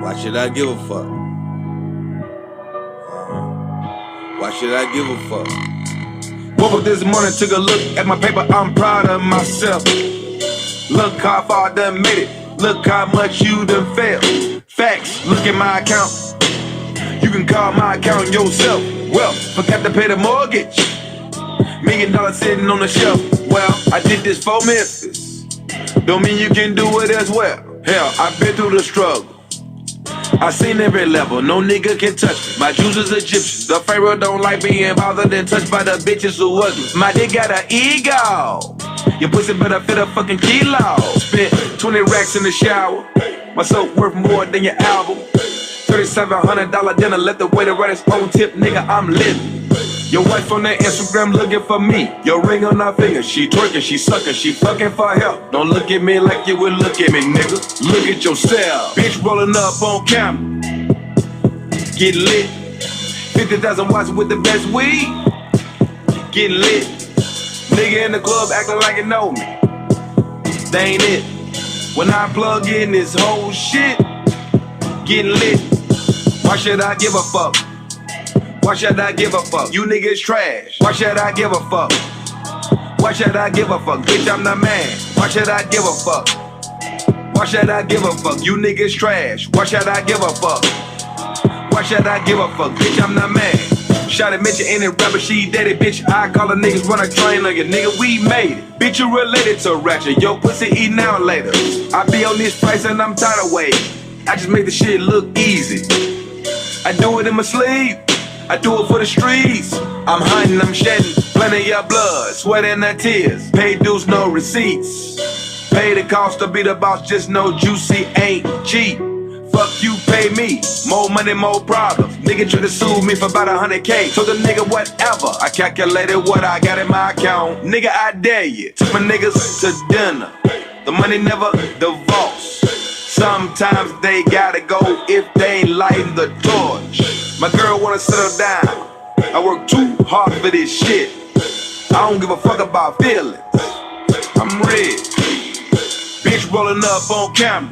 Why should I give a fuck? Why should I give a fuck? Woke up this morning, took a look at my paper, I'm proud of myself. Look how far I done made it, look how much you done failed. Facts, look at my account, you can call my account yourself. Well, forgot to pay the mortgage, $1 million sitting on the shelf. Well, I did this for Memphis, don't mean you can do it as well. Hell, I've been through the struggle, I seen every level, no nigga can touch me. My Jews is Egyptians, the Pharaoh don't like being bothered and touched by the bitches who ugly. My dick got an ego, your pussy better fit a fucking kilo. Spent 20 racks in the shower, my soap worth more than your album. $3,700 dinner, let the waiter write his own tip, nigga, I'm living. Your wife on that Instagram looking for me, your ring on her finger, she twerking, she sucking, she fucking for help. Don't look at me like you would look at me, nigga, look at yourself. Bitch rolling up on camera, get lit, 50,000 watts with the best weed, get lit. Nigga in the club acting like you know me, they ain't it. When I plug in this whole shit, get lit. Why should I give a fuck? Why should I give a fuck? You niggas trash. Why should I give a fuck? Why should I give a fuck? Bitch, I'm the man. Why should I give a fuck? Why should I give a fuck? You niggas trash. Why should I give a fuck? Why should I give a fuck? Bitch, I'm the man. Shawty mention any rapper, she dead it, bitch. I call her niggas, run a train on you, nigga, we made it. Bitch, you related to Ratchet, yo pussy eat now and later. I be on this price and I'm tired of waiting. I just make the shit look easy. I do it in my sleep, I do it for the streets. I'm hunting, I'm shedding, plenty of blood, sweat and the tears. Pay dues, no receipts. Pay the cost to be the boss, just know Juicy ain't cheap. Fuck you, pay me, more money, more problems. Nigga try to sue me for about 100K. Told the nigga whatever, I calculated what I got in my account. Nigga, I dare you, took my niggas to dinner. The money never divorce. Sometimes they gotta go if they ain't lighting the torch. My girl wanna settle down, I work too hard for this shit. I don't give a fuck about feelings, I'm rich. Bitch rolling up on camera,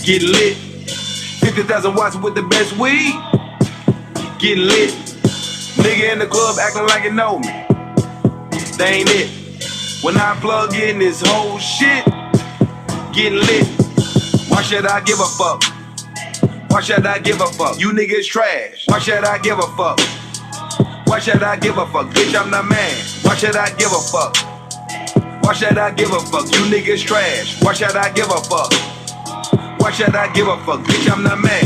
get lit, 50,000 watts with the best weed, get lit. Nigga in the club acting like you know me, they ain't it. When I plug in this whole shit, get lit. Why should I give a fuck? Why should I give a fuck? You niggas trash. Why should I give a fuck? Why should I give a fuck? Bitch, I'm the man. Why should I give a fuck? Why should I give a fuck? You niggas trash. Why should I give a fuck? Why should I give a fuck? Bitch, I'm the man.